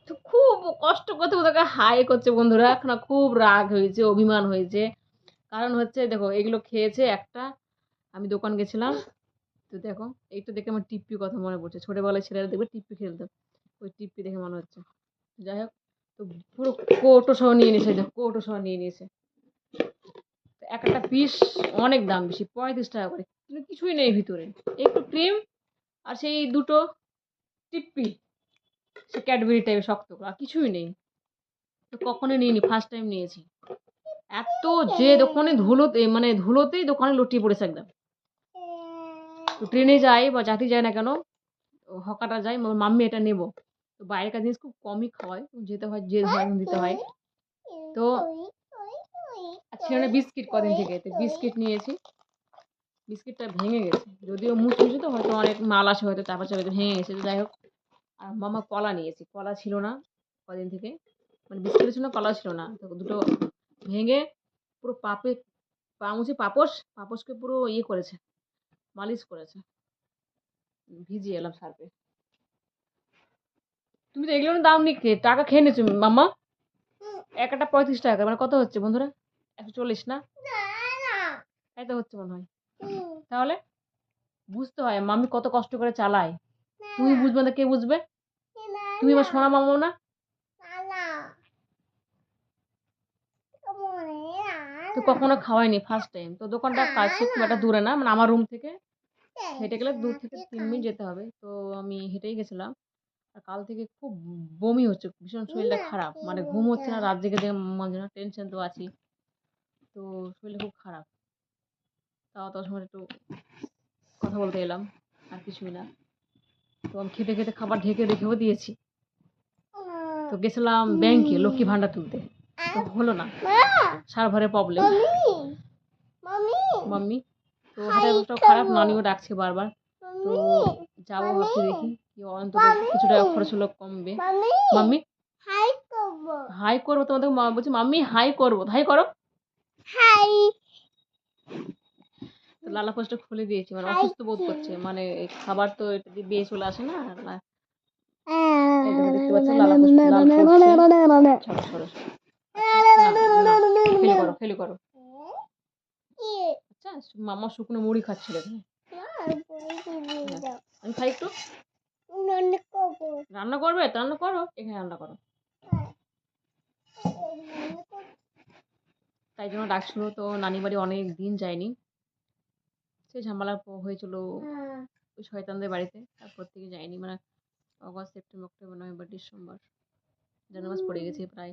তো খুব কষ্ট করতে ওদেরকে হাই করছে বন্ধুরা, এখন খুব রাগ হয়েছে, অভিমান হয়েছে। কারণ হচ্ছে দেখো এগুলো খেয়েছে একটা, আমি দোকান গেছিলাম, তো দেখো এইটা দেখে আমার টিপ্পি কথা মনে পড়ছে, ছোটবেলায় ছেলেরা দেখবে টিপ্পি খেলতো, ওই টিপ্পি দেখে মনে হচ্ছে। যাই হোক, তো পুরো কৌটো সহ নিয়ে নিয়েছে, দেখো কৌটো সহ নিয়ে নিয়েছে। এক একটা পিস অনেক দাম বেশি, 35 টাকা করে, কিন্তু কিছুই নেই ভিতরে, একটু ক্রিম আর সেই দুটো টিপ্পি, সে ক্যাডবেরি টাইপের শক্ত আর কিছুই নেই। তো কখনো নিইনি, ফার্স্ট টাইম নিয়েছি। এত যে দোকানে ধুলোতে, মানে ধুলোতেই দোকানে লুটিয়ে পড়েছে একদম। তো ট্রেনে যাই বা যাতে যাই না কেন, হকাটা যাই, মাম্মি এটা নেবো। তো বাইরেকার জিনিস খুব কমই খাওয়ায়, যেতে হয়, যে হয় দিতে হয়। তো ছেড়ে বিস্কিট কদিন থেকে, তো বিস্কিট নিয়েছি, বিস্কিটটা ভেঙে গেছে, যদিও মুছে তো হয়তো অনেক মাল আসে, হয়তো তারপর হয়তো ভেঙে গেছে। তো যাই হোক, আর মামা কলা নিয়েছি, কলা ছিল না কদিন থেকে, মানে বিস্কিট ছিল না, কলা ছিল না, তো দুটো ভেঙে পুরো পাপে পা মুছে পাপোশকে পুরো ইয়ে করেছে, মালিশ করেছে, ভিজিয়ে এলাম সার্ফে। তুমি তো এগুলোর দাম নিয়ে টাকা খেয়ে নিয়েছো মাম্মা, একটা 35 টাকা, মানে কত হচ্ছে বন্ধুরা, 140 না, তাই তো হচ্ছে মনে হয়। তাহলে বুঝতে হয় মাম্মি কত কষ্ট করে চালায়, তুমি বুঝবে না, কে বুঝবে? তুমি আমার সোনা মামা না। তো কখনো খাওয়াইনি, ফার্স্ট টাইম। তো দোকানটা কাছে, খুব একটা দূরে না, মানে আমার রুম থেকে হেঁটে গেলে 2 থেকে 3 মিনিট যেতে হবে। তো আমি হেঁটেই গেছিলাম। আর কাল থেকে খুব বমি হচ্ছে, ভীষণ শরীরটা খারাপ, মানে ঘুম হচ্ছে না, রাত জেগে জেগে মাঝে না, টেনশন তো আছি, তো শরীরটা খুব খারাপ। তাও তোমার সময় একটু কথা বলতে এলাম, আর কিছুই না। তো আমি খেতে খেতে খাবার ঢেকে রেখেও দিয়েছি। তো গেছিলাম ব্যাংকে লক্ষ্মী ভান্ডার তুলতে, তো হলো না, সার্ভারের প্রবলেম। মাম্মি, তো হাতের খারাপ, নানিও ডাকছে বারবার, তো যাবো ভাবছি, দেখি কি অন্তত কিছু টাকা খরচ হলো কমবে। মাম্মি হাই করবো, তোমাদের বলছি মাম্মি হাই করবো, হাই করো। তো লালা পোস্টটা খুলে দিয়েছি, মানে অসুস্থ বোধ করছে, মানে খাবার তো এটা দিয়ে বেয়ে চলে আসে না, এই দেখো দেখতে পাচ্ছ লালা পোস্ট লাল পড়ছে, সরো সরো, খেলি করো খেলি করো। আচ্ছা, মামা শুকনো মুড়ি খাচ্ছিল এখানে, আমি খাই একটু। রান্না করবে, রান্না করো, এখানে রান্না করো। তাই জন্য ডাকছিল, তো নানি বাড়ি অনেক দিন যায়নি, সেই ঝামেলা হয়েছিল ওই শয়তানদের বাড়িতে, তারপর থেকে যায়নি, মানে August September October November December, January মাস পড়ে গেছে প্রায়,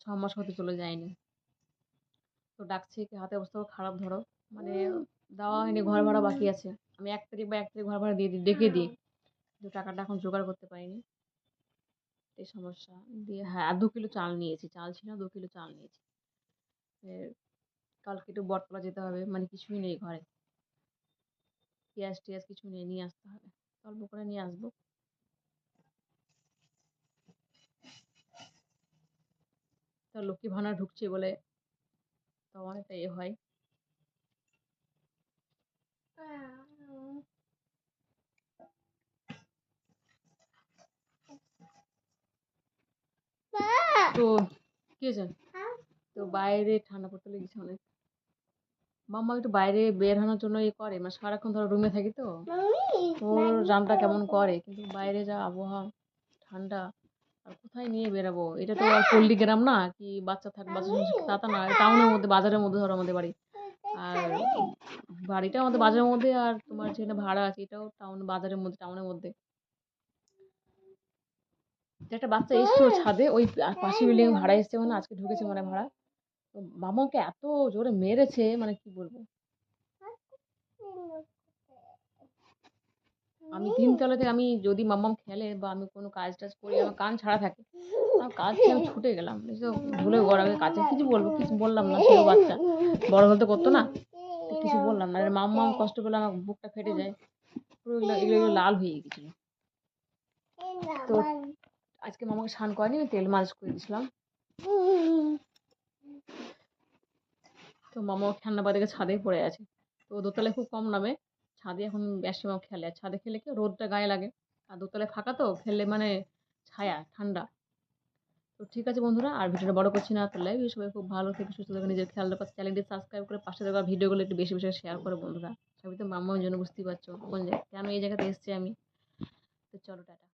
6 মাস হতে চলে যায়নি। তো ডাকছে, হাতে অবস্থা খারাপ ধরো, মানে দেওয়া হয়নি, ঘর ভাড়া বাকি আছে, আমি 1 তারিখ বা 1 তারিখ ঘর ভাড়া দিয়ে ডেকে দিই, কিন্তু টাকাটা এখন জোগাড় করতে পারিনি, এই সমস্যা দিয়ে। হ্যাঁ, আর 2 কিলো চাল নিয়েছি, চাল ছিল 2 কিলো চাল নিয়েছি। কালকে একটু বটতলা যেতে হবে, মানে কিছুই নেই ঘরে, পেঁয়াজ টিয়াজ কিছু নেই, নিয়ে আসতে হবে, অল্প করে নিয়ে আসবো। তা লক্ষ্মী ভান্ডার ঢুকছে বলে তো অনেকটা এ হয়। তো কি হয়েছে? তো বাইরে ঠান্ডা পড়তে লেগেছে অনেক, মাম্মা একটু বাইরে বের হওয়ার জন্য ইয়ে করে, মানে সারাক্ষণ ধরো রুমে থাকি তো, ওর জামটা কেমন করে, কিন্তু বাইরে যা আবহাওয়া ঠান্ডা, আর কোথায় নিয়ে বেরাবো, এটা তো আর পল্লী গ্রাম না, কি বাচ্চা থাকবে, বাচ্চা তা না, টাউনের মধ্যে, বাজারের মধ্যে ধরো আমাদের বাড়ি, আর বাড়িটা আমাদের বাজারের মধ্যে, আর তোমার যেখানে ভাড়া আছে এটাও বাজারের মধ্যে, টাউনের মধ্যে। একটা বাচ্চা এসছে ওর ছাদে, ওই পাশে বিল্ডিং ভাড়া এসছে, মানে আজকে ঢুকেছে মানে ভাড়া, তো মামাকে এত জোরে মেরেছে, মানে কি বলবো। আমি 3 তলাতে, আমি যদি মাম্মাম খেলে বা আমি কোনো কাজ টাজ করি, আমার কান ছাড়া থাকে, আমার কাজ ছেড়ে আমি ছুটে গেলাম, ধুলে গড়াবে কাছে, কিছু বলবো, কিছু বললাম না, সেও বাচ্চা, বড় হতে করতো না, কিছু বললাম না, মাম্মাম কষ্ট পেলে আমার বুকটা ফেটে যায়, পুরো এগুলো এগুলো এগুলো লাল হয়ে গেছিল। তো আজকে মামাকে স্নান করেনি, আমি তেল মালিশ করে দিয়েছিলাম। তো মামা ঠান্ডা বাদে ছাদে পড়ে আছে, তো দোতলায় খুব কম নামে, ছাদে এখন বেশি মামা খেলে, আর ছাদে খেলে কি রোদটা গায়ে লাগে, আর দোতলায় ফাঁকা তো, খেললে মানে ছায়া ঠান্ডা। তো ঠিক আছে বন্ধুরা, আর ভিডিওটা বড় করছি না, তো লাইভ সবাই খুব ভালো থেকে সুস্থ থেকে নিজের খেয়াল রাখো, চ্যানেলটি সাবস্ক্রাইব করে পাশে থাকা ভিডিওগুলো একটু বেশি বেশি শেয়ার করে বন্ধুরা। সবই তো মাম্মার জন্য, বুঝতেই পারছো কোন জায়গায় কেন এই জায়গাতে এসেছি আমি। তো চলো টাটা।